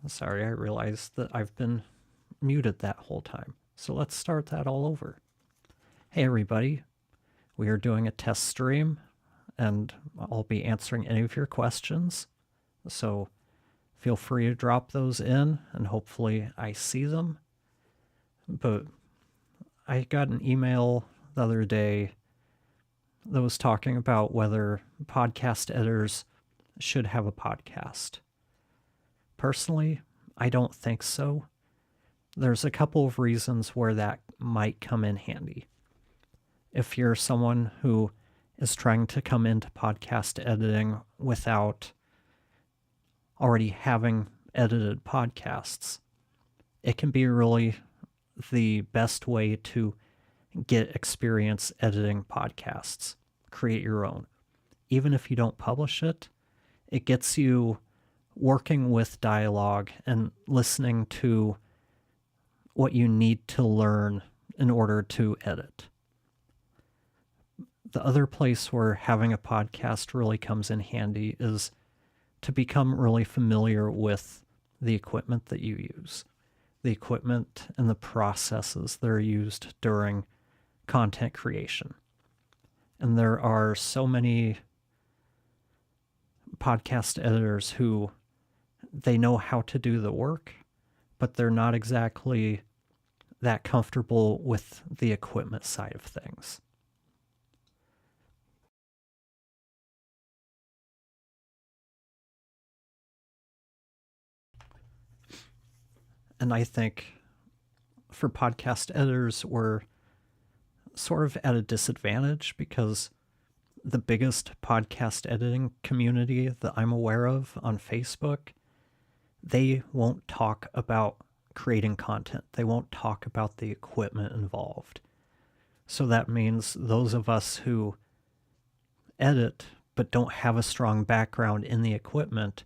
Sorry, I realized that I've been muted that whole time. So let's start that all over. Hey, everybody. We are doing a test stream, and I'll be answering any of your questions. So feel free to drop those in, and hopefully I see them. But I got an email the other day that was talking about whether podcast editors should have a podcast. Personally, I don't think so. There's a couple of reasons where that might come in handy. If you're someone who is trying to come into podcast editing without already having edited podcasts, it can be really the best way to get experience editing podcasts. Create your own. Even if you don't publish it, it gets you working with dialogue and listening to what you need to learn in order to edit. The other place where having a podcast really comes in handy is to become really familiar with the equipment that you use, the equipment and the processes that are used during content creation. And there are so many podcast editors who they know how to do the work, but they're not exactly that comfortable with the equipment side of things. And I think for podcast editors, we're sort of at a disadvantage because the biggest podcast editing community that I'm aware of on Facebook, they won't talk about creating content. They won't talk about the equipment involved. So that means those of us who edit but don't have a strong background in the equipment,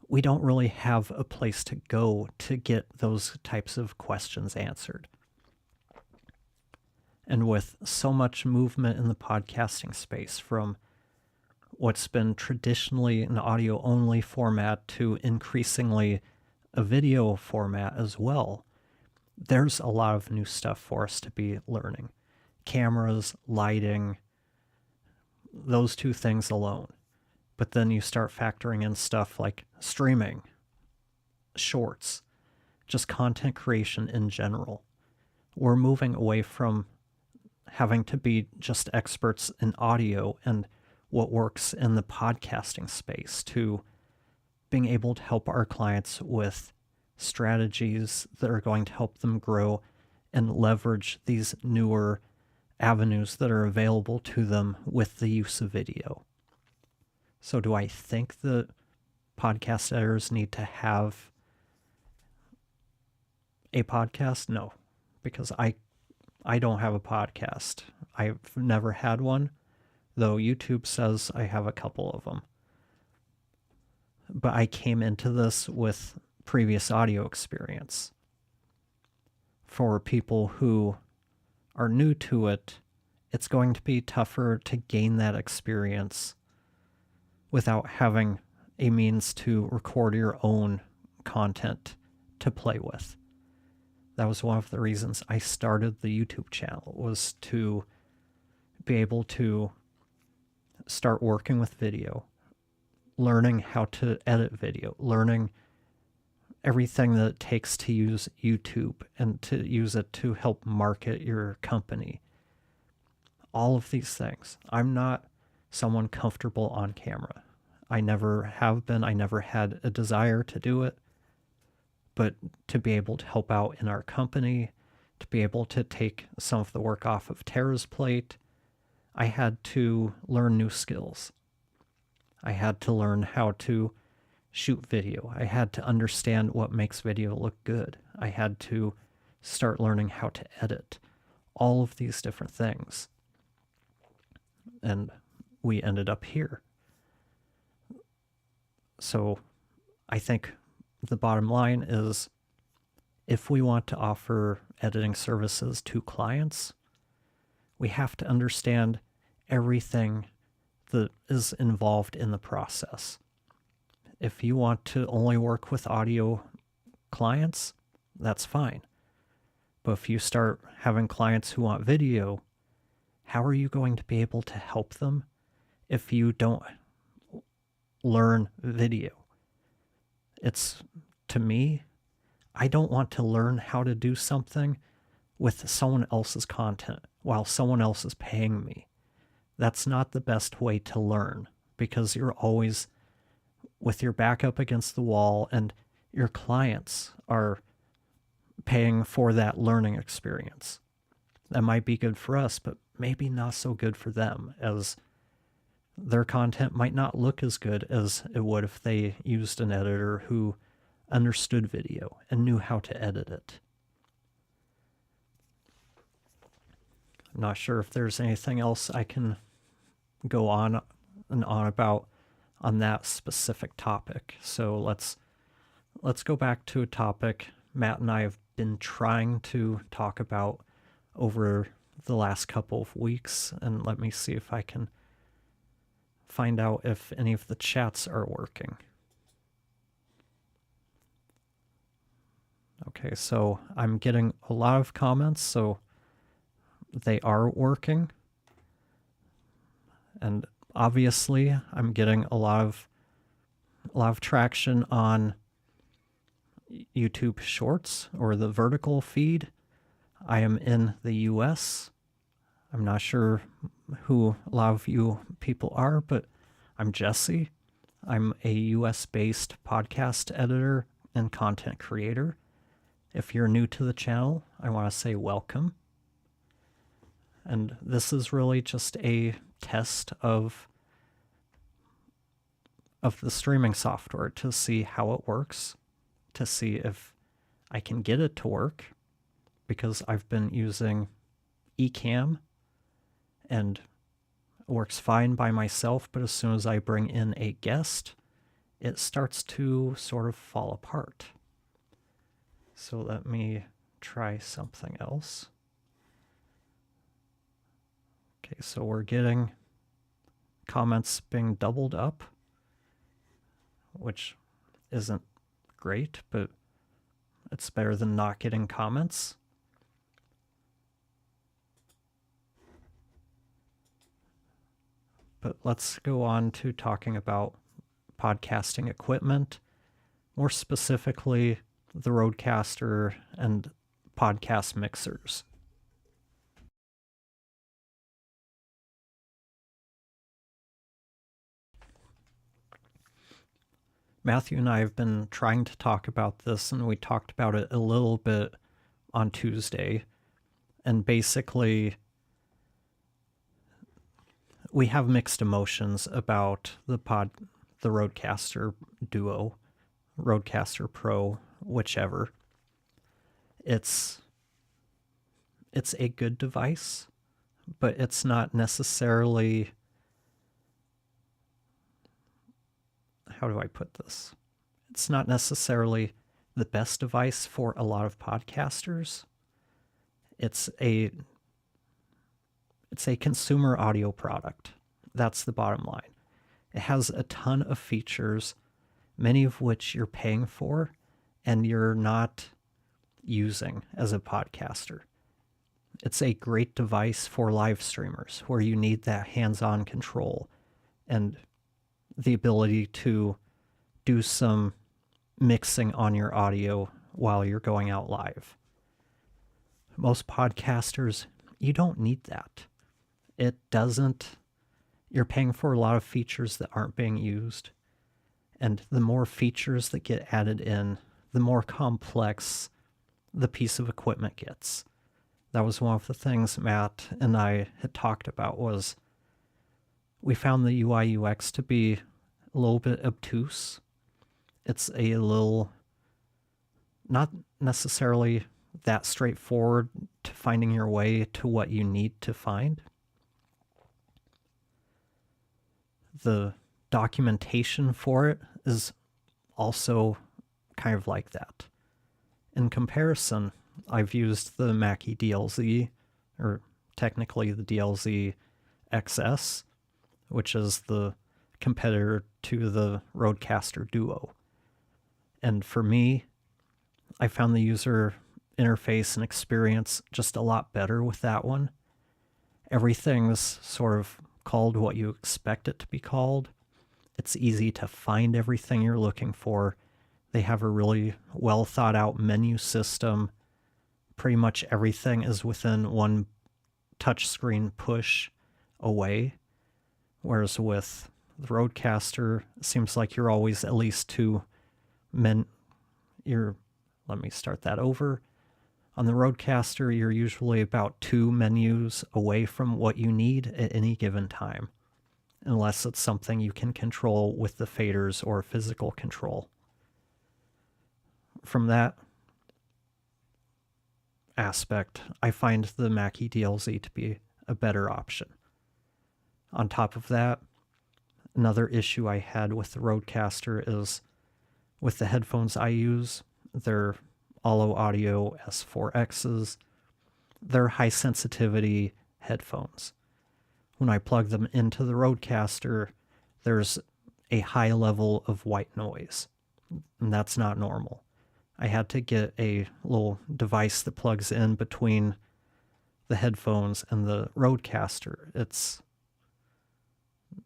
we don't really have a place to go to get those types of questions answered. And with so much movement in the podcasting space, from what's been traditionally an audio only format to increasingly a video format as well, there's a lot of new stuff for us to be learning. Cameras, lighting, those two things alone. But then you start factoring in stuff like streaming, shorts, just content creation in general. We're moving away from having to be just experts in audio and what works in the podcasting space to being able to help our clients with strategies that are going to help them grow and leverage these newer avenues that are available to them with the use of video. So do I think that podcast editors need to have a podcast? No, because I don't have a podcast. I've never had one, though YouTube says I have a couple of them. But I came into this with previous audio experience. For people who are new to it, it's going to be tougher to gain that experience without having a means to record your own content to play with. That was one of the reasons I started the YouTube channel, was to be able to start working with video, learning how to edit video, learning everything that it takes to use YouTube and to use it to help market your company. All of these things. I'm not someone comfortable on camera. I never have been. I never had a desire to do it. But to be able to help out in our company, to be able to take some of the work off of Tara's plate, I had to learn new skills. I had to learn how to shoot video. I had to understand what makes video look good. I had to start learning how to edit. All of these different things. And we ended up here. So I think the bottom line is, if we want to offer editing services to clients, we have to understand everything that is involved in the process. If you want to only work with audio clients, that's fine. But if you start having clients who want video, how are you going to be able to help them if you don't learn video? It's, to me, I don't want to learn how to do something with someone else's content while someone else is paying me. That's not the best way to learn, because you're always with your back up against the wall and your clients are paying for that learning experience. That might be good for us, but maybe not so good for them, as their content might not look as good as it would if they used an editor who understood video and knew how to edit it. I'm not sure if there's anything else I can go on and on about on that specific topic. So let's go back to a topic Matt and I have been trying to talk about over the last couple of weeks, and let me see if I can find out if any of the chats are working. Okay, so I'm getting a lot of comments, so they are working. And obviously, I'm getting a lot of traction on YouTube Shorts or the vertical feed. I am in the US. I'm not sure who a lot of you people are, but I'm Jesse. I'm a US-based podcast editor and content creator. If you're new to the channel, I want to say welcome. And this is really just a test of the streaming software to see how it works, to see if I can get it to work, because I've been using Ecamm and it works fine by myself, but as soon as I bring in a guest, it starts to sort of fall apart. So let me try something else. Okay, so we're getting comments being doubled up, which isn't great, but it's better than not getting comments. But let's go on to talking about podcasting equipment, more specifically the Rodecaster and podcast mixers. Matthew and I have been trying to talk about this, and we talked about it a little bit on Tuesday. And basically, we have mixed emotions about the Rodecaster Duo, Rodecaster Pro, whichever. It's a good device, but it's not necessarily, how do I put this? It's not necessarily the best device for a lot of podcasters. It's a consumer audio product. That's the bottom line. It has a ton of features, many of which you're paying for and you're not using as a podcaster. It's a great device for live streamers where you need that hands-on control and the ability to do some mixing on your audio while you're going out live. Most podcasters, you don't need that. It doesn't, you're paying for a lot of features that aren't being used. And the more features that get added in, the more complex the piece of equipment gets. That was one of the things Matt and I had talked about, was we found the UI UX to be a little bit obtuse. It's a little, not necessarily that straightforward to finding your way to what you need to find. The documentation for it is also kind of like that. In comparison, I've used the Mackie DLZ, or technically the DLZ XS, which is the competitor to the Rodecaster Duo. And for me, I found the user interface and experience just a lot better with that one. Everything's sort of called what you expect it to be called. It's easy to find everything you're looking for. They have a really well thought out menu system. Pretty much everything is within one touchscreen push away. Whereas with the Rodecaster, it seems like you're always at least let me start that over. On the Rodecaster, you're usually about 2 menus away from what you need at any given time, unless it's something you can control with the faders or physical control. From that aspect, I find the Mackie DLZ to be a better option. On top of that, another issue I had with the Rodecaster is with the headphones I use, they're Allo Audio S4Xs. They're high sensitivity headphones. When I plug them into the Rodecaster, there's a high level of white noise, and that's not normal. I had to get a little device that plugs in between the headphones and the Rodecaster.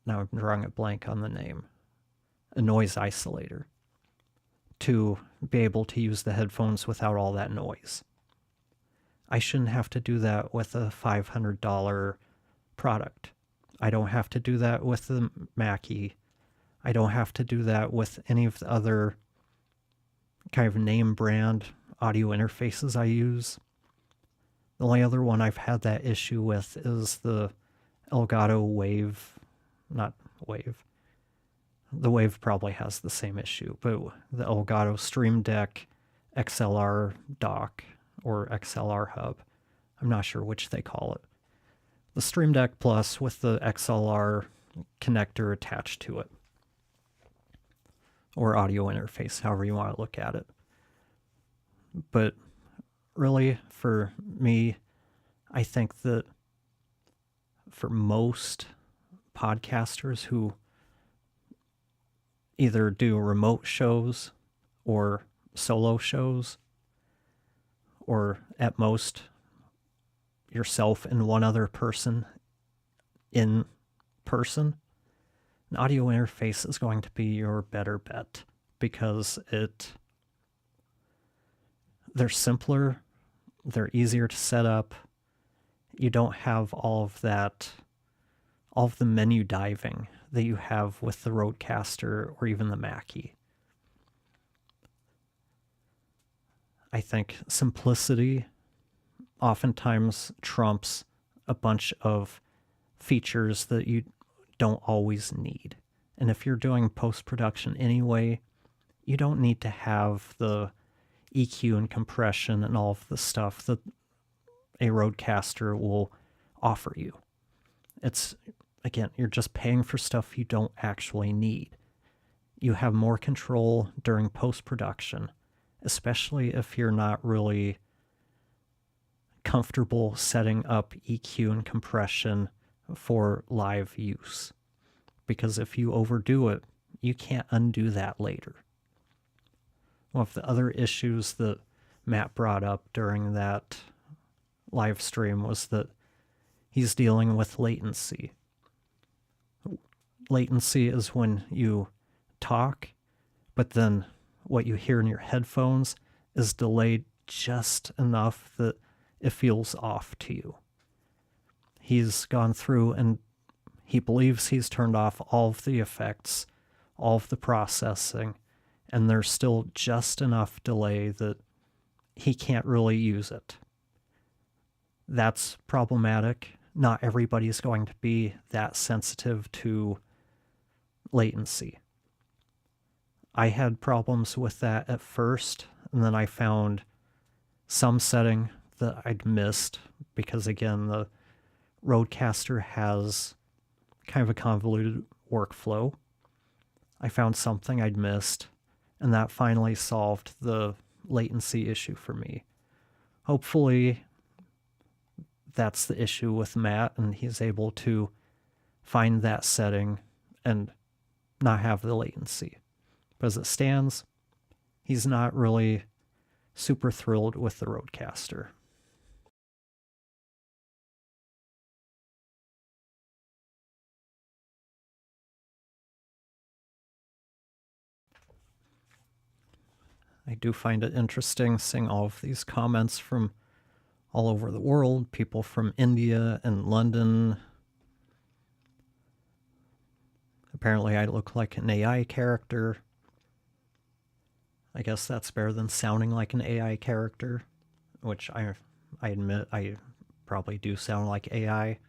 Now I'm drawing a blank on the name. A noise isolator, to be able to use the headphones without all that noise. I shouldn't have to do that with a $500 product. I don't have to do that with the Mackie. I don't have to do that with any of the other kind of name brand audio interfaces I use. The only other one I've had that issue with is the Elgato Wave, not Wave. The Wave probably has the same issue, but the Elgato Stream Deck XLR dock or XLR hub, I'm not sure which they call it. The Stream Deck Plus with the XLR connector attached to it, or audio interface, however you want to look at it. But really, for me, I think that for most podcasters who either do remote shows or solo shows, or at most yourself and one other person in person, an audio interface is going to be your better bet, because they're simpler, they're easier to set up. You don't have all of the menu diving that you have with the Rodecaster or even the Mackie. I think simplicity oftentimes trumps a bunch of features that you don't always need. And if you're doing post-production anyway, you don't need to have the EQ and compression and all of the stuff that a Rodecaster will offer you. Again, you're just paying for stuff you don't actually need. You have more control during post-production, especially if you're not really comfortable setting up EQ and compression for live use. Because if you overdo it, you can't undo that later. One of the other issues that Matt brought up during that live stream was that he's dealing with latency. Latency is when you talk, but then what you hear in your headphones is delayed just enough that it feels off to you. He's gone through and he believes he's turned off all of the effects, all of the processing, and there's still just enough delay that he can't really use it. That's problematic. Not everybody's going to be that sensitive to latency. I had problems with that at first, and then I found some setting that I'd missed because, again, the Rodecaster has kind of a convoluted workflow. I found something I'd missed, and that finally solved the latency issue for me. Hopefully, that's the issue with Matt, and he's able to find that setting and not have the latency. But as it stands, he's not really super thrilled with the Rodecaster. I do find it interesting seeing all of these comments from all over the world, people from India and London. Apparently I look like an AI character. I guess that's better than sounding like an AI character, which I admit I probably do sound like AI.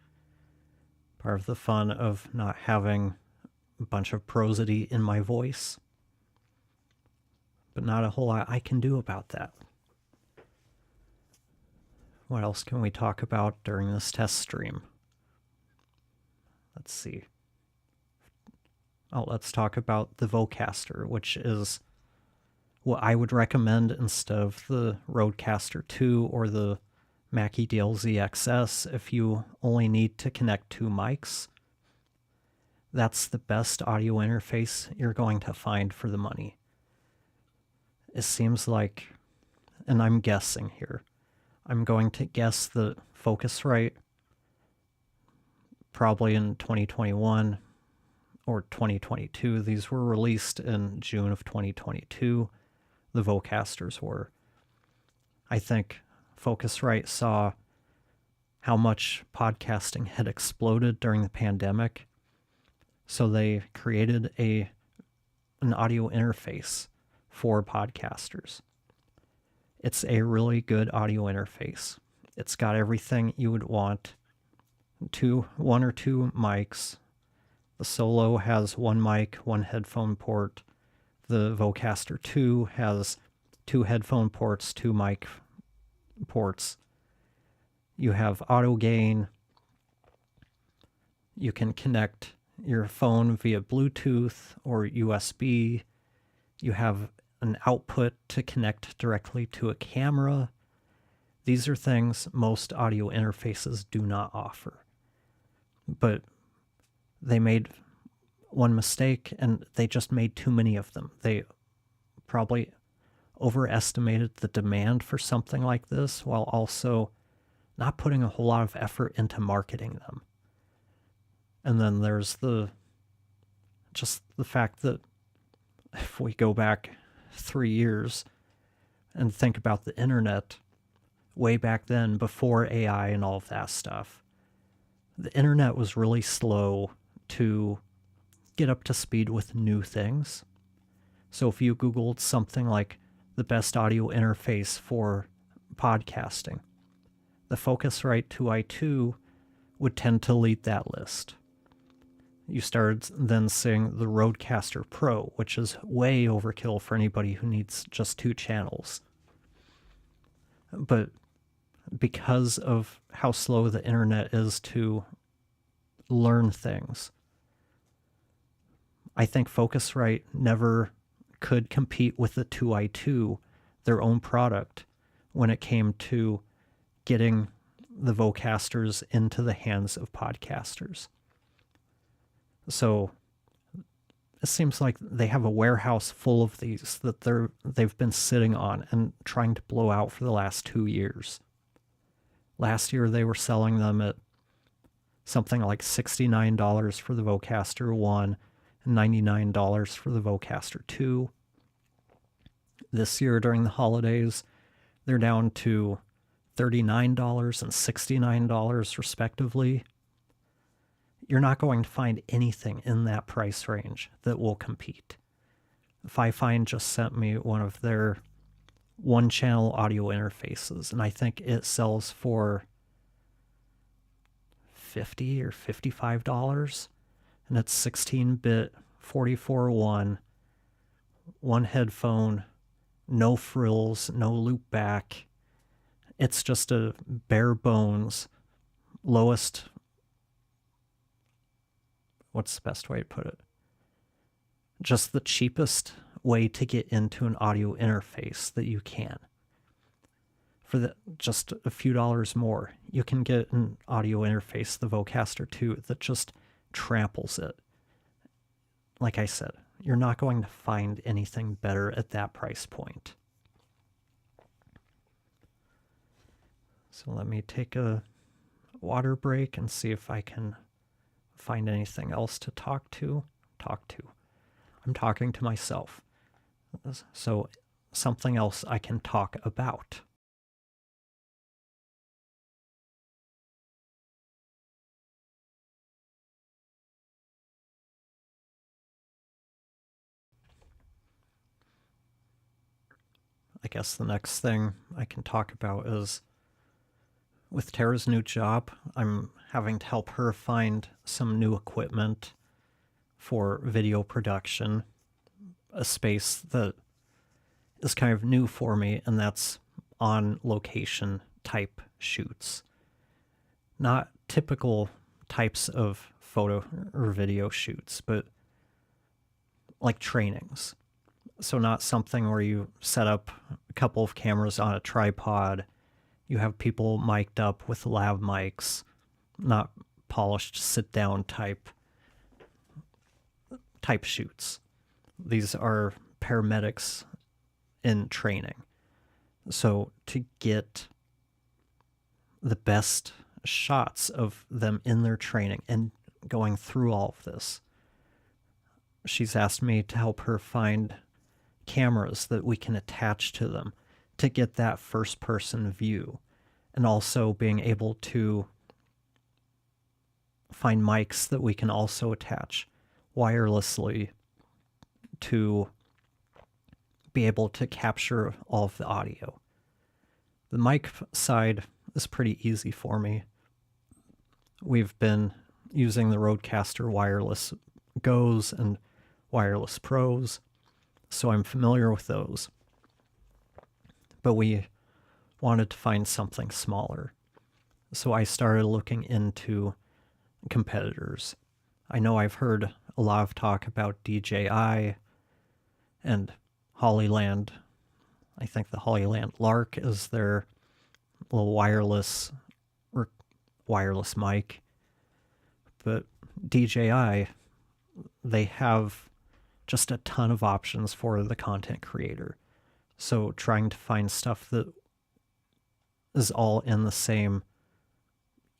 Part of the fun of not having a bunch of prosody in my voice. But not a whole lot I can do about that. What else can we talk about during this test stream? Let's see. Oh, let's talk about the Vocaster, which is what I would recommend instead of the Rodecaster 2 or the Mackie DLZ XS if you only need to connect 2 mics. That's the best audio interface you're going to find for the money. It seems like, and I'm guessing here, I'm going to guess the Focusrite probably in 2021 or 2022. These were released in June of 2022. The Vocasters were. I think Focusrite saw how much podcasting had exploded during the pandemic, so they created an audio interface for podcasters. It's a really good audio interface. It's got everything you would want. 1 or 2 mics. The Solo has 1 mic, 1 headphone port. The Vocaster 2 has 2 headphone ports, 2 mic ports. You have auto gain. You can connect your phone via Bluetooth or USB. You have an output to connect directly to a camera. These are things most audio interfaces do not offer. But they made one mistake, and they just made too many of them. They probably overestimated the demand for something like this while also not putting a whole lot of effort into marketing them. And then there's just the fact that if we go back 3 years and think about the internet way back then, before AI and all of that stuff, the internet was really slow to get up to speed with new things. So if you Googled something like the best audio interface for podcasting, the Focusrite 2i2 would tend to lead that list. You started then seeing the Rodecaster Pro, which is way overkill for anybody who needs just 2 channels. But because of how slow the internet is to learn things, I think Focusrite never could compete with the 2i2, their own product, when it came to getting the Vocasters into the hands of podcasters. So it seems like they have a warehouse full of these that they've been sitting on and trying to blow out for the last 2 years. Last year they were selling them at something like $69 for the Vocaster 1 and $99 for the Vocaster 2. This year during the holidays, they're down to $39 and $69 respectively. You're not going to find anything in that price range that will compete. Fifine just sent me one of their 1-channel audio interfaces, and I think it sells for $50 or $55, and it's 16-bit, 44.1, 1 headphone, no frills, no loop back. It's just a bare bones, lowest, what's the best way to put it? Just the cheapest way to get into an audio interface that you can. For just a few dollars more, you can get an audio interface, the Vocaster 2, that just tramples it. like I said, you're not going to find anything better at that price point. So let me take a water break and see if I can find anything else to talk to. I'm talking to myself. So something else I can talk about. I guess the next thing I can talk about is with Tara's new job, I'm having to help her find some new equipment for video production, a space that is kind of new for me, and that's on location type shoots. Not typical types of photo or video shoots, but like trainings. So, not something where you set up a couple of cameras on a tripod, you have people mic'd up with lav mics, not polished sit down type shoots. These are paramedics in training. So to get the best shots of them in their training and going through all of this, she's asked me to help her find cameras that we can attach to them to get that first person view, and also being able to find mics that we can also attach wirelessly to be able to capture all of the audio. The mic side is pretty easy for me. We've been using the Rodecaster Wireless Go's and Wireless Pros, so I'm familiar with those. But we wanted to find something smaller. So I started looking into competitors. I know I've heard a lot of talk about DJI and Hollyland. I think the Hollyland Lark is their little wireless mic. But DJI, they have just a ton of options for the content creator. So trying to find stuff that is all in the same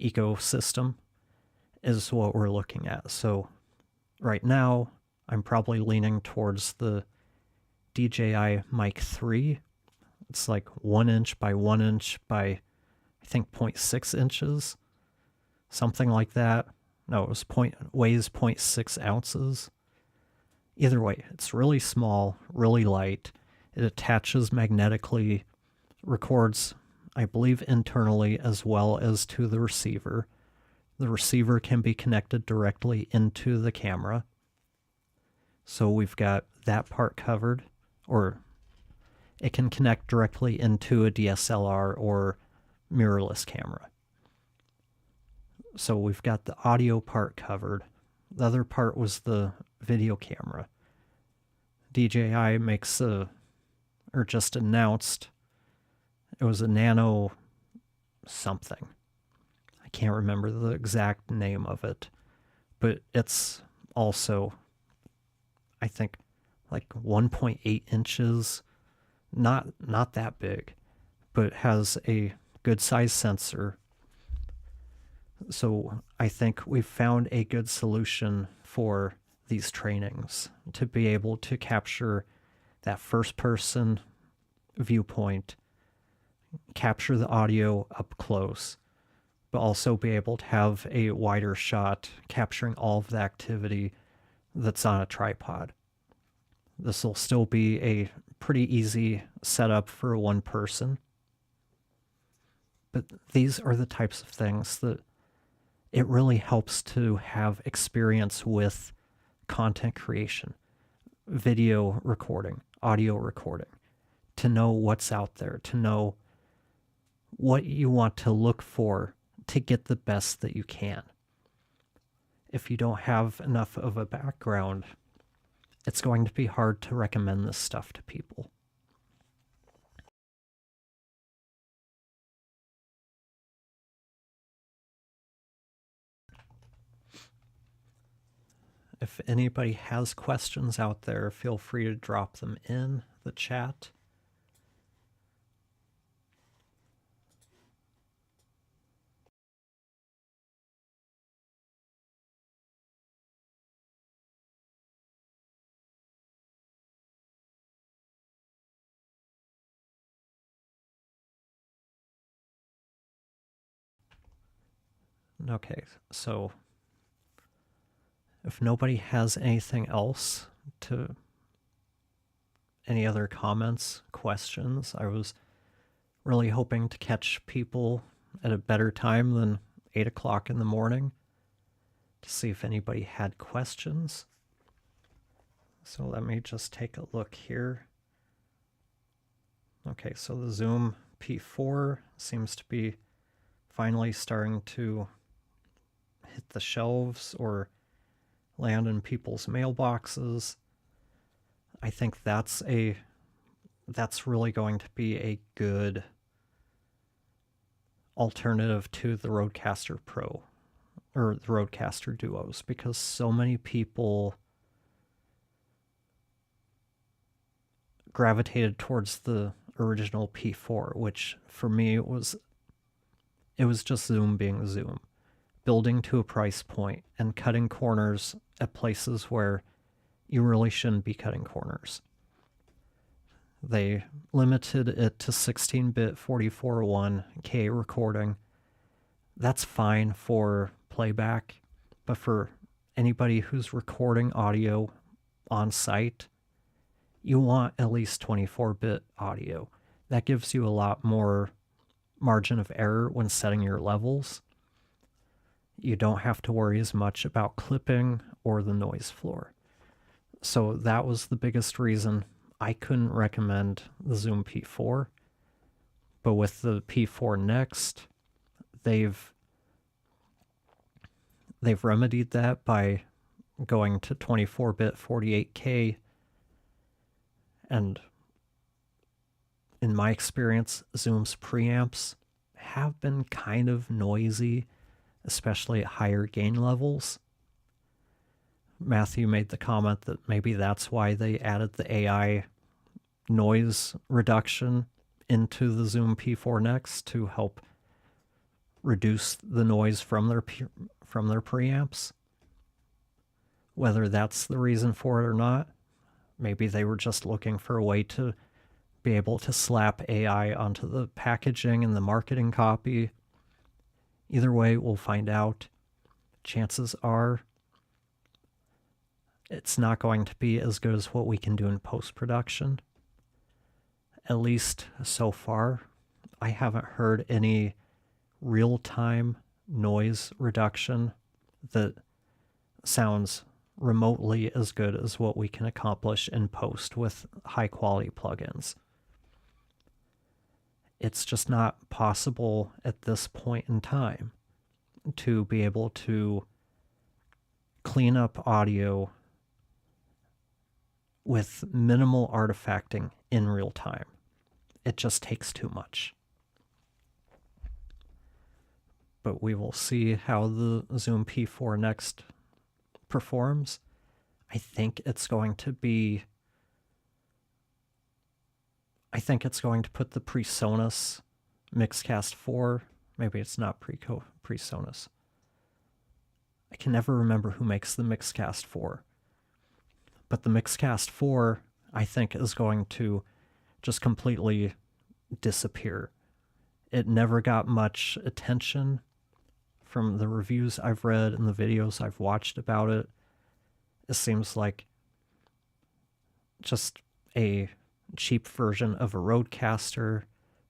ecosystem is what we're looking at. So right now, I'm probably leaning towards the DJI Mic 3. It's like 1 inch by 1 inch by, I think, 0.6 inches. Something like that. No, it weighs 0.6 ounces. Either way, it's really small, really light. It attaches magnetically, records, I believe, internally as well as to the receiver. The receiver can be connected directly into the camera. So we've got that part covered, or it can connect directly into a DSLR or mirrorless camera. So we've got the audio part covered. The other part was the video camera. DJI just announced it was a Nano something. I can't remember the exact name of it, but it's also, I think, like 1.8 inches. Not that big, but has a good size sensor. So I think we've found a good solution for these trainings to be able to capture that first person viewpoint, capture the audio up close, but also be able to have a wider shot capturing all of the activity that's on a tripod. This will still be a pretty easy setup for one person, but these are the types of things that it really helps to have experience with content creation, video recording, audio recording, to know what's out there, to know what you want to look for to get the best that you can. If you don't have enough of a background, it's going to be hard to recommend this stuff to people. If anybody has questions out there, feel free to drop them in the chat. Okay, so if nobody has anything else to, any other comments, questions, I was really hoping to catch people at a better time than 8 o'clock in the morning to see if anybody had questions. So let me just take a look here. Okay, so the Zoom P4 seems to be finally starting to hit the shelves or land in people's mailboxes. I think that's really going to be a good alternative to the Rodecaster Pro or the Rodecaster Duos, because so many people gravitated towards the original P4, which for me it was just Zoom being Zoom, building to a price point and cutting corners at places where you really shouldn't be cutting corners. They limited it to 16-bit 44.1K recording. That's fine for playback, but for anybody who's recording audio on site, you want at least 24-bit audio. That gives you a lot more margin of error when setting your levels. You don't have to worry as much about clipping or the noise floor. So that was the biggest reason I couldn't recommend the Zoom P4. But with the P4 Next, they've remedied that by going to 24-bit 48K. And in my experience, Zoom's preamps have been kind of noisy, especially at higher gain levels. Matthew made the comment that maybe that's why they added the AI noise reduction into the Zoom P4 Next to help reduce the noise from their preamps. Whether that's the reason for it or not, maybe they were just looking for a way to be able to slap AI onto the packaging and the marketing copy. Either way, we'll find out. Chances are it's not going to be as good as what we can do in post-production. At least so far, I haven't heard any real-time noise reduction that sounds remotely as good as what we can accomplish in post with high-quality plugins. It's just not possible at this point in time to be able to clean up audio with minimal artifacting in real time. It just takes too much. But we will see how the Zoom P4 Next performs. I think it's going to put the PreSonus Mixcast 4, maybe it's not PreSonus. I can never remember who makes the Mixcast 4. But the Mixcast 4, I think, is going to just completely disappear. It never got much attention from the reviews I've read and the videos I've watched about it. It seems like just a cheap version of a Rodecaster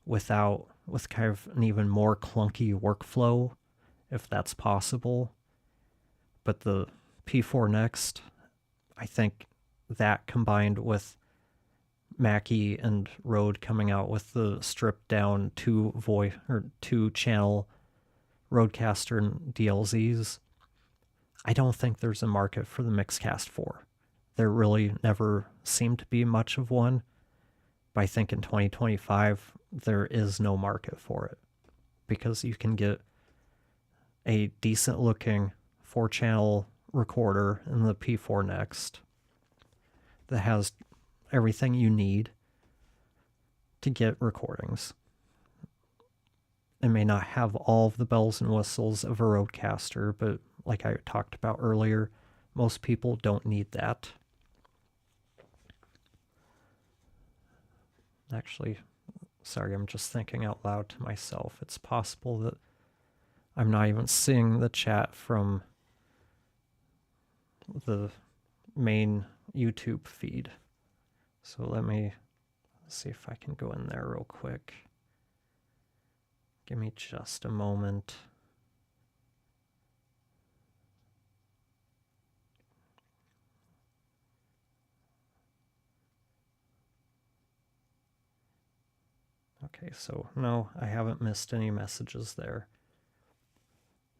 with kind of an even more clunky workflow, if that's possible. But the P4 Next, I think that combined with Mackie and Rode coming out with the stripped down two channel Rodecaster and DLZs, I don't think there's a market for the Mixcast 4. There really never seemed to be much of one. But I think in 2025, there is no market for it because you can get a decent looking 4-channel recorder in the P4 Next that has everything you need to get recordings. It may not have all of the bells and whistles of a Rodecaster, but like I talked about earlier, most people don't need that. Actually, sorry, I'm just thinking out loud to myself. It's possible that I'm not even seeing the chat from the main YouTube feed. So let me see if I can go in there real quick. Give me just a moment. Okay, so no, I haven't missed any messages there.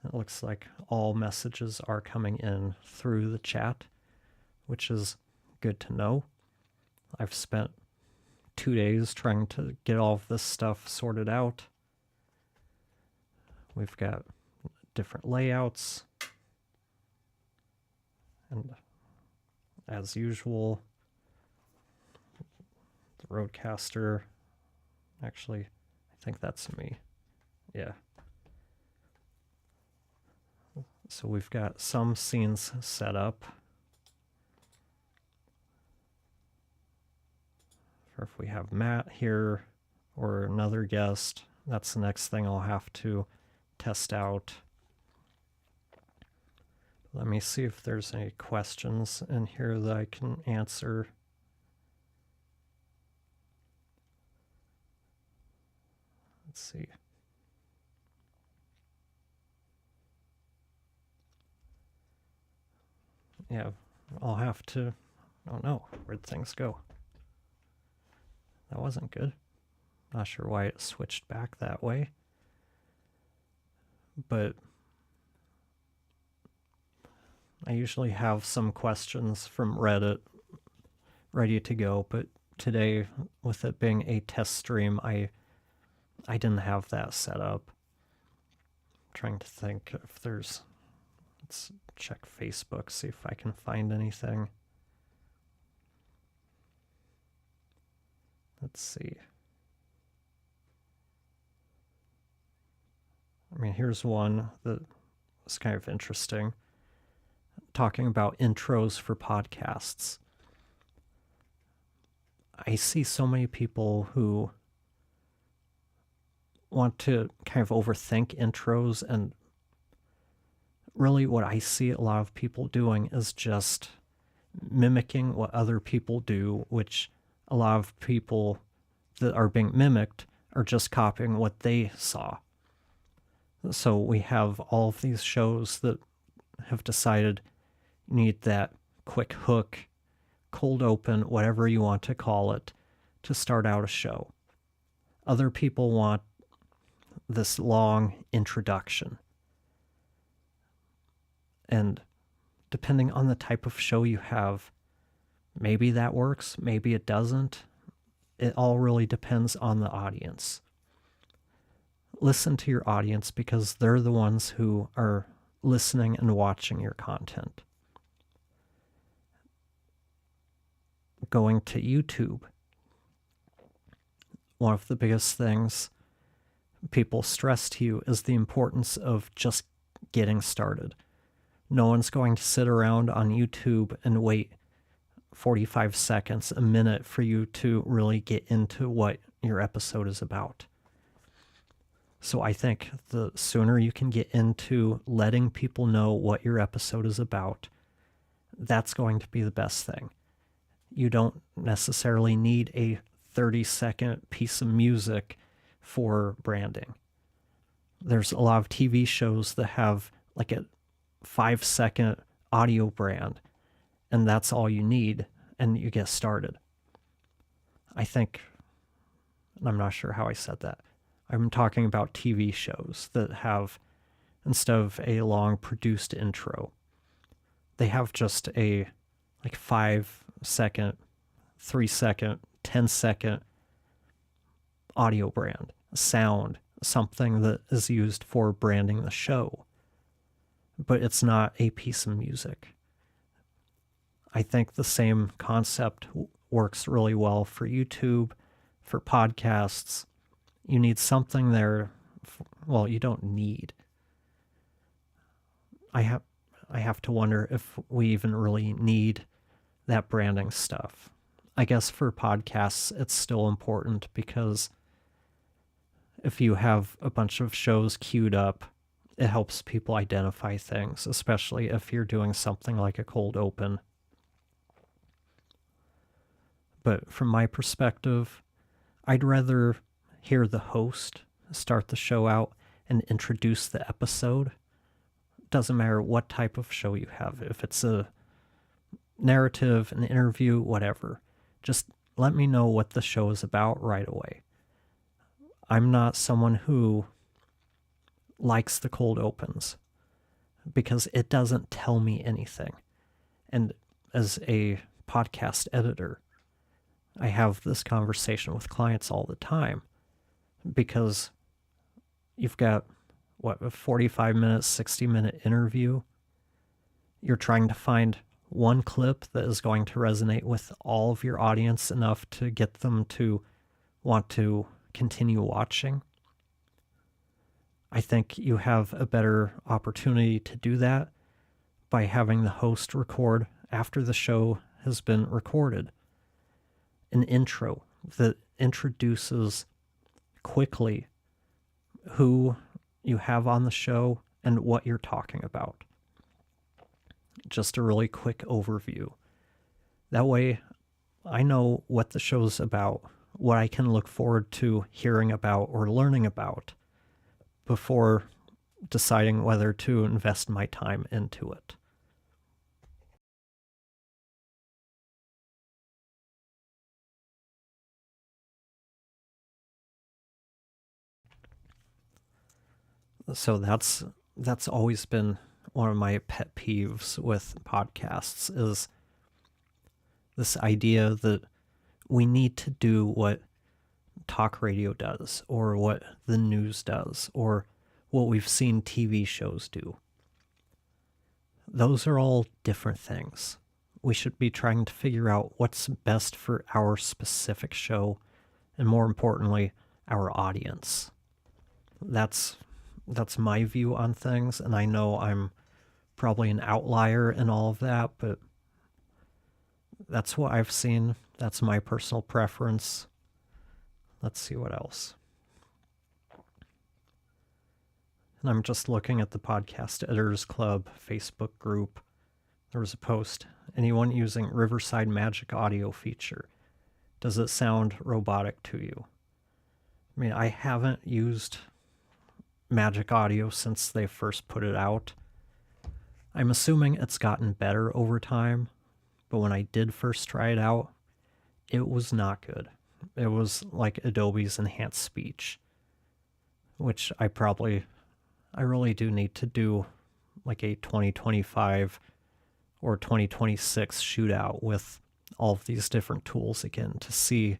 It looks like all messages are coming in through the chat, which is good to know. I've spent 2 days trying to get all of this stuff sorted out. We've got different layouts. And as usual, the Rodecaster, actually, I think that's me. Yeah. So we've got some scenes set up. Or if we have Matt here or another guest, that's the next thing I'll have to test out. Let me see if there's any questions in here that I can answer. Let's see. Yeah, I'll have to, oh no, where'd things go? That wasn't good. Not sure why it switched back that way. But I usually have some questions from Reddit ready to go, but today, with it being a test stream, I didn't have that set up. I'm trying to think if there's, let's check Facebook, see if I can find anything. Let's see. I mean, here's one that was kind of interesting. Talking about intros for podcasts. I see so many people who want to kind of overthink intros, and really what I see a lot of people doing is just mimicking what other people do, which a lot of people that are being mimicked are just copying what they saw. So we have all of these shows that have decided you need that quick hook, cold open, whatever you want to call it, to start out a show. Other people want this long introduction. And depending on the type of show you have, maybe that works, maybe it doesn't. It all really depends on the audience. Listen to your audience because they're the ones who are listening and watching your content. Going to YouTube, one of the biggest things people stress to you is the importance of just getting started. No one's going to sit around on YouTube and wait 45 seconds, a minute for you to really get into what your episode is about. So I think the sooner you can get into letting people know what your episode is about, that's going to be the best thing. You don't necessarily need a 30-second piece of music for branding. There's a lot of TV shows that have like a 5-second audio brand, and that's all you need, and you get started. I think, I'm not sure how I said that. I'm talking about TV shows that have, instead of a long produced intro, they have just a like 5-second, 3-second, 10-second audio brand, sound, something that is used for branding the show. but it's not a piece of music. I think the same concept works really well for YouTube, for podcasts. You need something there. Well, you don't need. I have to wonder if we even really need that branding stuff. I guess for podcasts, it's still important because if you have a bunch of shows queued up, it helps people identify things, especially if you're doing something like a cold open. But from my perspective, I'd rather hear the host start the show out and introduce the episode. Doesn't matter what type of show you have. If it's a narrative, an interview, whatever. Just let me know what the show is about right away. I'm not someone who likes the cold opens because it doesn't tell me anything. And as a podcast editor, I have this conversation with clients all the time because you've got, a 45-minute, 60-minute interview. You're trying to find one clip that is going to resonate with all of your audience enough to get them to want to continue watching. I think you have a better opportunity to do that by having the host record after the show has been recorded an intro that introduces quickly who you have on the show and what you're talking about. Just a really quick overview. That way, I know what the show's about, what I can look forward to hearing about or learning about before deciding whether to invest my time into it. So that's always been one of my pet peeves with podcasts is this idea that we need to do what talk radio does or what the news does or what we've seen TV shows do. Those are all different things. We should be trying to figure out what's best for our specific show and, more importantly, our audience. That's my view on things, and I know I'm probably an outlier in all of that, but that's what I've seen. That's my personal preference. Let's see what else. And I'm just looking at the Podcast Editors Club Facebook group. There was a post. Anyone using Riverside Magic Audio feature? Does it sound robotic to you? I mean, I haven't used Magic Audio since they first put it out. I'm assuming it's gotten better over time, but when I did first try it out, it was not good. It was like Adobe's Enhanced Speech, which I really do need to do like a 2025 or 2026 shootout with all of these different tools again to see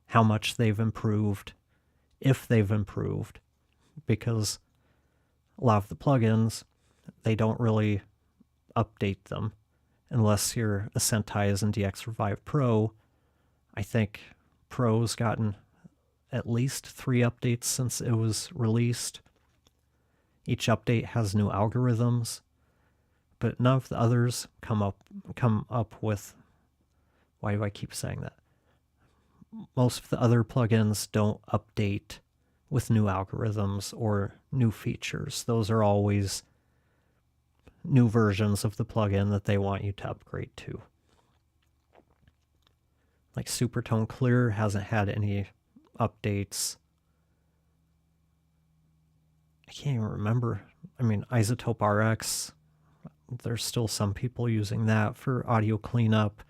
how much they've improved, if they've improved, because a lot of the plugins, they don't really update them unless you're a Sentize and DX Revive Pro. I think Pro's gotten at least 3 updates since it was released. Each update has new algorithms, but none of the others come up with, why do I keep saying that? Most of the other plugins don't update with new algorithms or new features. Those are always new versions of the plugin that they want you to upgrade to. Like Supertone Clear hasn't had any updates. I can't even remember. I mean, Isotope RX, there's still some people using that for audio cleanup.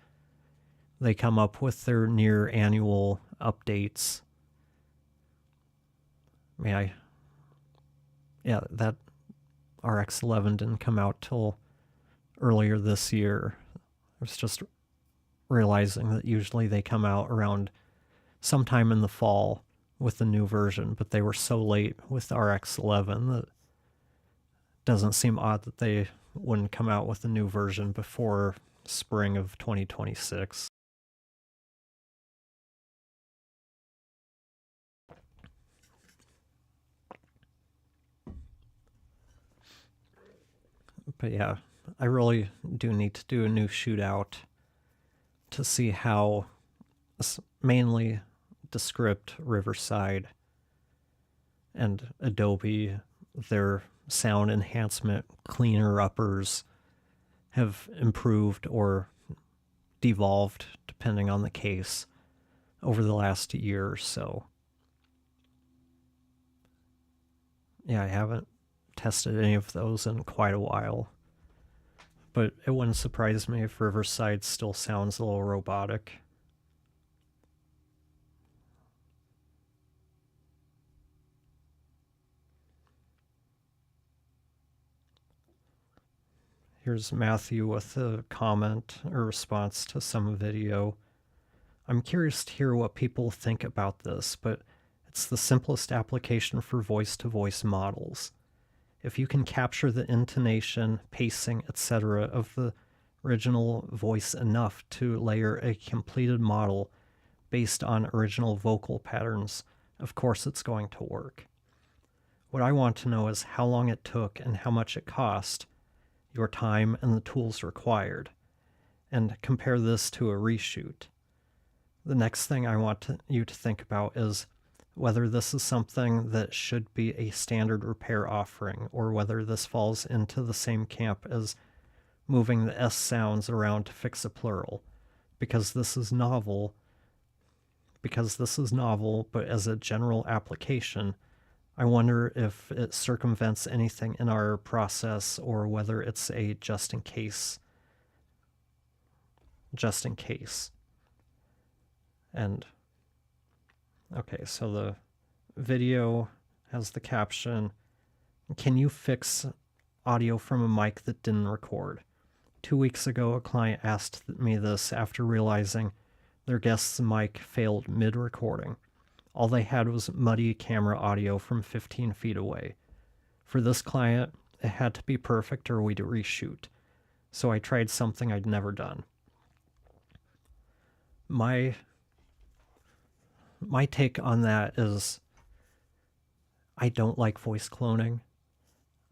They come up with their near annual updates. I mean, that RX11 didn't come out till earlier this year. I was just realizing that usually they come out around sometime in the fall with the new version, but they were so late with RX11 that doesn't seem odd that they wouldn't come out with a new version before spring of 2026. But yeah, I really do need to do a new shootout to see how mainly Descript, Riverside, and Adobe, their sound enhancement cleaner uppers have improved or devolved, depending on the case, over the last year or so. Yeah, I haven't tested any of those in quite a while, but it wouldn't surprise me if Riverside still sounds a little robotic. Here's Matthew with a comment or response to some video. I'm curious to hear what people think about this, but it's the simplest application for voice-to-voice models. If you can capture the intonation, pacing, etc. of the original voice enough to layer a completed model based on original vocal patterns, of course it's going to work. What I want to know is how long it took and how much it cost, your time and the tools required, and compare this to a reshoot. The next thing I want you to think about is whether this is something that should be a standard repair offering, or whether this falls into the same camp as moving the S sounds around to fix a plural, because this is novel, but as a general application, I wonder if it circumvents anything in our process, or whether it's a just in case. And okay, so the video has the caption, "Can you fix audio from a mic that didn't record?" 2 weeks ago, a client asked me this after realizing their guest's mic failed mid-recording. All they had was muddy camera audio from 15 feet away. For this client, it had to be perfect or we'd reshoot. So I tried something I'd never done. My take on that is I don't like voice cloning.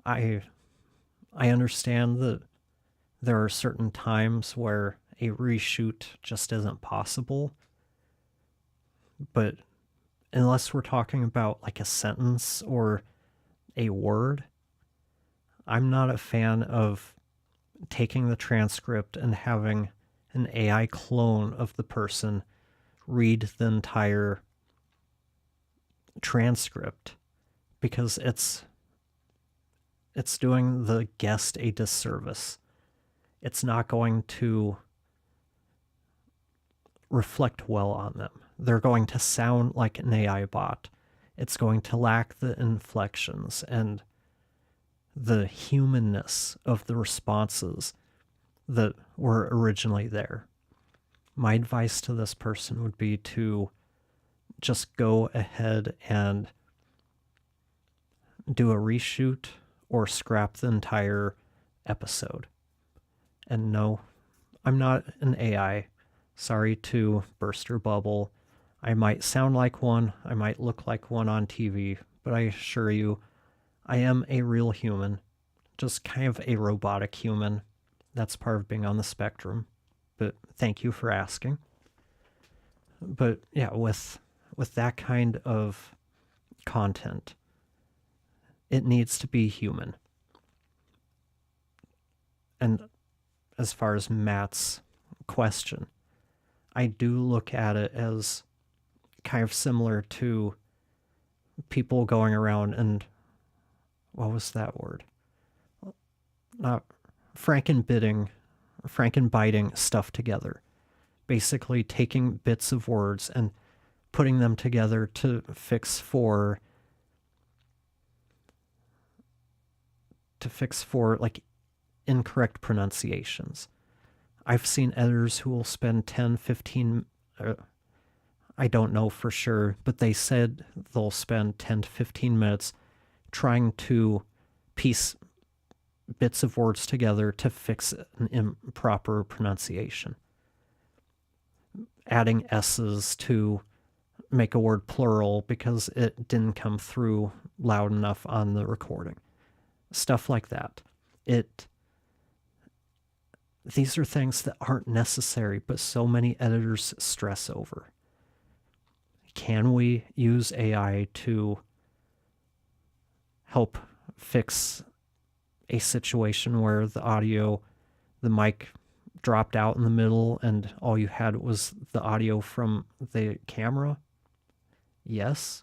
I understand that there are certain times where a reshoot just isn't possible, but unless we're talking about like a sentence or a word, I'm not a fan of taking the transcript and having an AI clone of the person read the entire transcript, because it's doing the guest a disservice. It's not going to reflect well on them. They're going to sound like an AI bot. It's going to lack the inflections and the humanness of the responses that were originally there. My advice to this person would be to just go ahead and do a reshoot or scrap the entire episode. And no, I'm not an AI. Sorry to burst your bubble. I might sound like one, I might look like one on TV, but I assure you, I am a real human. Just kind of a robotic human. That's part of being on the spectrum. But thank you for asking. But yeah, with that kind of content, it needs to be human. And as far as Matt's question, I do look at it as kind of similar to people going around and, what was that word? Not frankenbiting stuff together. Basically taking bits of words and putting them together to fix for like incorrect pronunciations. I've seen editors who will spend 10, 15, I don't know for sure, but they said they'll spend 10 to 15 minutes trying to piece bits of words together to fix an improper pronunciation. Adding S's to make a word plural because it didn't come through loud enough on the recording. Stuff like that. These are things that aren't necessary, but so many editors stress over. Can we use AI to help fix a situation where the mic dropped out in the middle and all you had was the audio from the camera? Yes.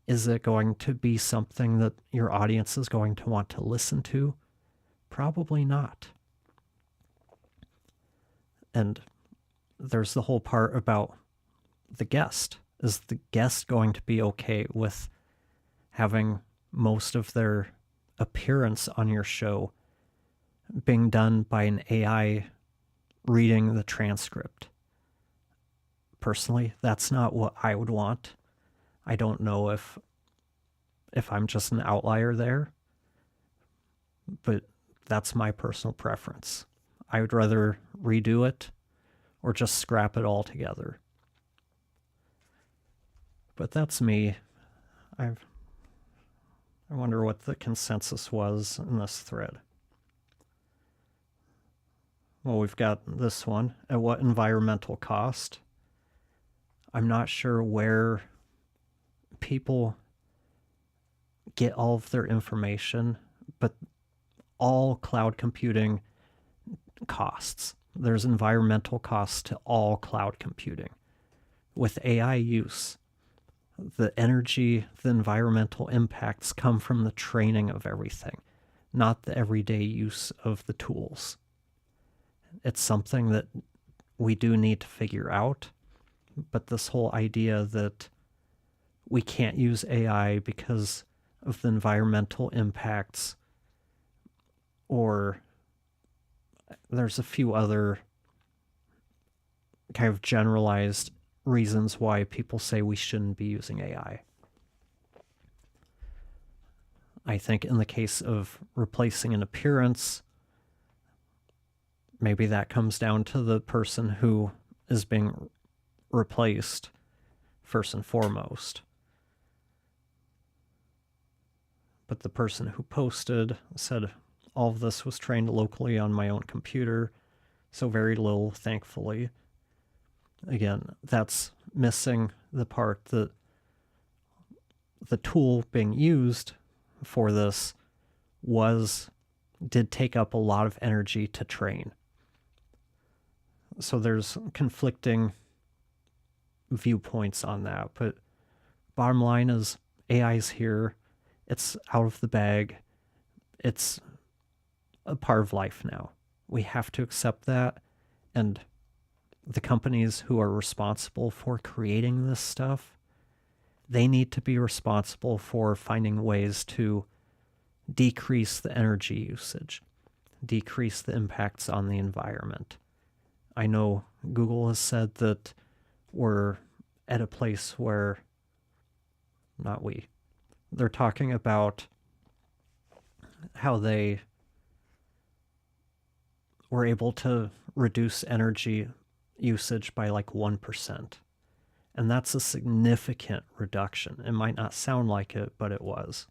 Is it going to be something that your audience is going to want to listen to? Probably not. And there's the whole part about the guest. Is the guest going to be okay with having most of their appearance on your show being done by an AI reading the transcript? Personally, that's not what I would want. I don't know if I'm just an outlier there, but that's my personal preference. I would rather redo it or just scrap it all together. But that's me. I wonder what the consensus was in this thread. Well, we've got this one. At what environmental cost? I'm not sure where people get all of their information, but all cloud computing costs. There's environmental costs to all cloud computing. With AI use, the energy, the environmental impacts come from the training of everything, not the everyday use of the tools. It's something that we do need to figure out, but this whole idea that we can't use AI because of the environmental impacts, or there's a few other kind of generalized reasons why people say we shouldn't be using AI. I think in the case of replacing an appearance, maybe that comes down to the person who is being replaced first and foremost. But the person who posted said, all of this was trained locally on my own computer, so very little, thankfully. Again, that's missing the part that the tool being used for this did take up a lot of energy to train. So there's conflicting viewpoints on that, but bottom line is AI's here. It's out of the bag. It's a part of life now. We have to accept that, and the companies who are responsible for creating this stuff, they need to be responsible for finding ways to decrease the energy usage, decrease the impacts on the environment. I know Google has said that we're at a place where, they're talking about how they were able to reduce energy usage by like 1%. And that's a significant reduction. It might not sound like it, but it was.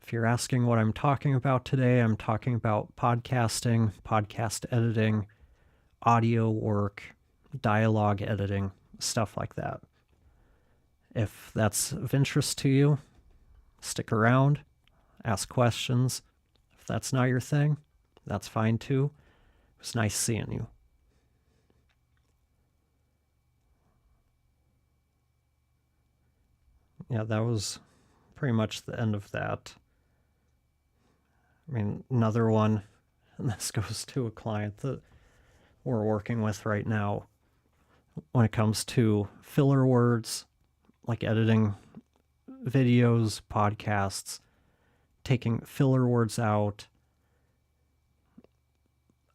If you're asking what I'm talking about today, I'm talking about podcasting, podcast editing, audio work, dialogue editing, stuff like that. If that's of interest to you, stick around, ask questions. If that's not your thing, that's fine too. It was nice seeing you. Yeah, that was pretty much the end of that. I mean, another one, and this goes to a client that we're working with right now, when it comes to filler words, like editing videos, podcasts, taking filler words out.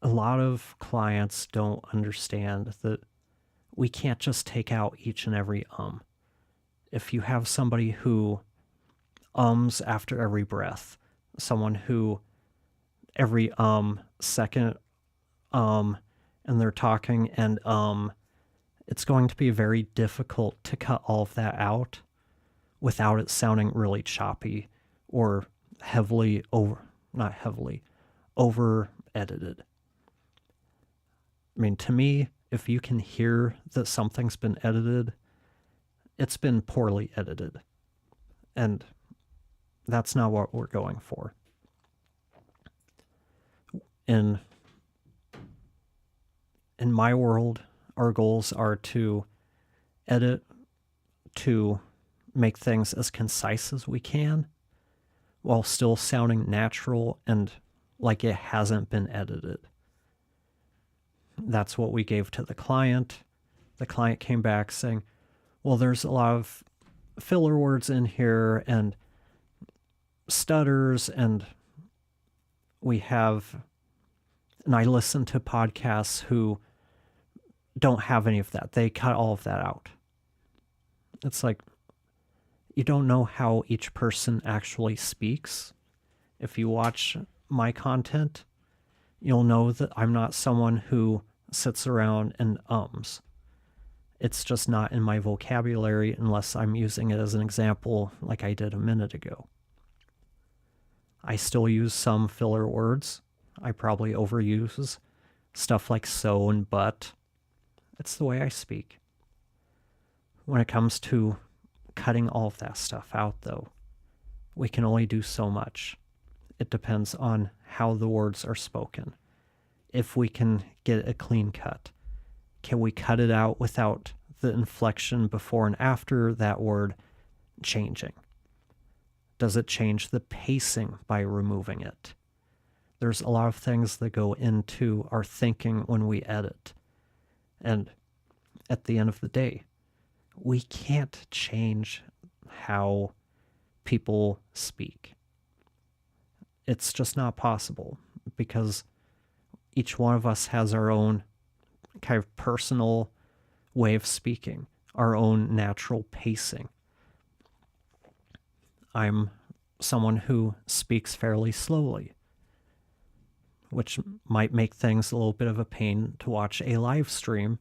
A lot of clients don't understand that we can't just take out each and every If you have somebody who ums after every breath, someone who every second and they're talking, and it's going to be very difficult to cut all of that out without it sounding really choppy or heavily over, not heavily, over edited. I mean, to me, if you can hear that something's been edited, it's been poorly edited. And that's not what we're going for. In my world, our goals are to edit, to make things as concise as we can while still sounding natural and like it hasn't been edited. That's what we gave to the client. The client came back saying, well, there's a lot of filler words in here and stutters, and I listen to podcasts who don't have any of that. They cut all of that out. It's like, you don't know how each person actually speaks. If you watch my content, you'll know that I'm not someone who sits around and ums. It's just not in my vocabulary unless I'm using it as an example like I did a minute ago. I still use some filler words. I probably overuse stuff like so and but. It's the way I speak. When it comes to cutting all of that stuff out, though, we can only do so much. It depends on how the words are spoken. If we can get a clean cut, can we cut it out without the inflection before and after that word changing? Does it change the pacing by removing it? There's a lot of things that go into our thinking when we edit. And at the end of the day, we can't change how people speak. It's just not possible because each one of us has our own kind of personal way of speaking, our own natural pacing. I'm someone who speaks fairly slowly, which might make things a little bit of a pain to watch a live stream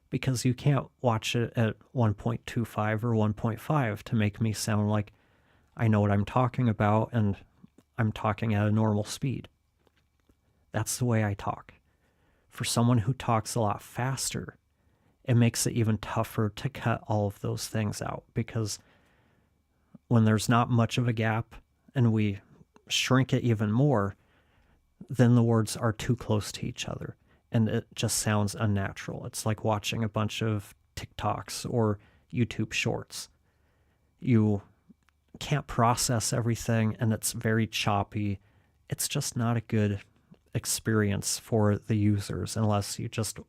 because you can't watch it at 1.25 or 1.5 to make me sound like I know what I'm talking about and I'm talking at a normal speed. That's the way I talk. For someone who talks a lot faster, it makes it even tougher to cut all of those things out because when there's not much of a gap and we shrink it even more, then the words are too close to each other and it just sounds unnatural. It's like watching a bunch of TikToks or YouTube shorts. You can't process everything and it's very choppy. It's just not a good experience for the users unless you just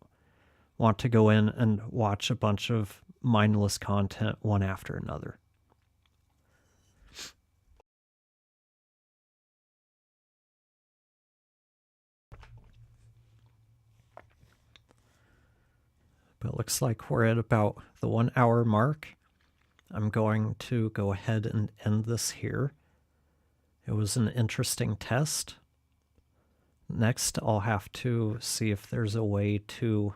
want to go in and watch a bunch of mindless content one after another. But it looks like we're at about the 1 hour mark. I'm going to go ahead and end this here. It was an interesting test. Next, I'll have to see if there's a way to,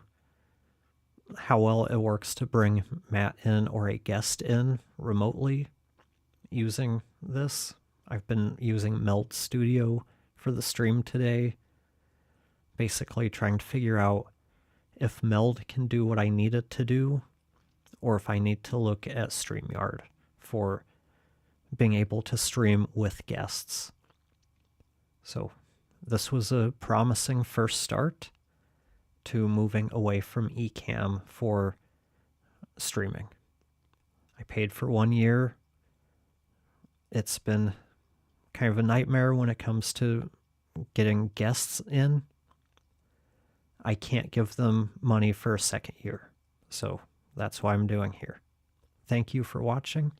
how well it works to bring Matt in or a guest in remotely using this. I've been using Meld Studio for the stream today, basically trying to figure out if Meld can do what I need it to do, or if I need to look at StreamYard for being able to stream with guests. So this was a promising first start to moving away from Ecamm for streaming. I paid for 1 year. It's been kind of a nightmare when it comes to getting guests in. I can't give them money for a second year. So that's what I'm doing here. Thank you for watching.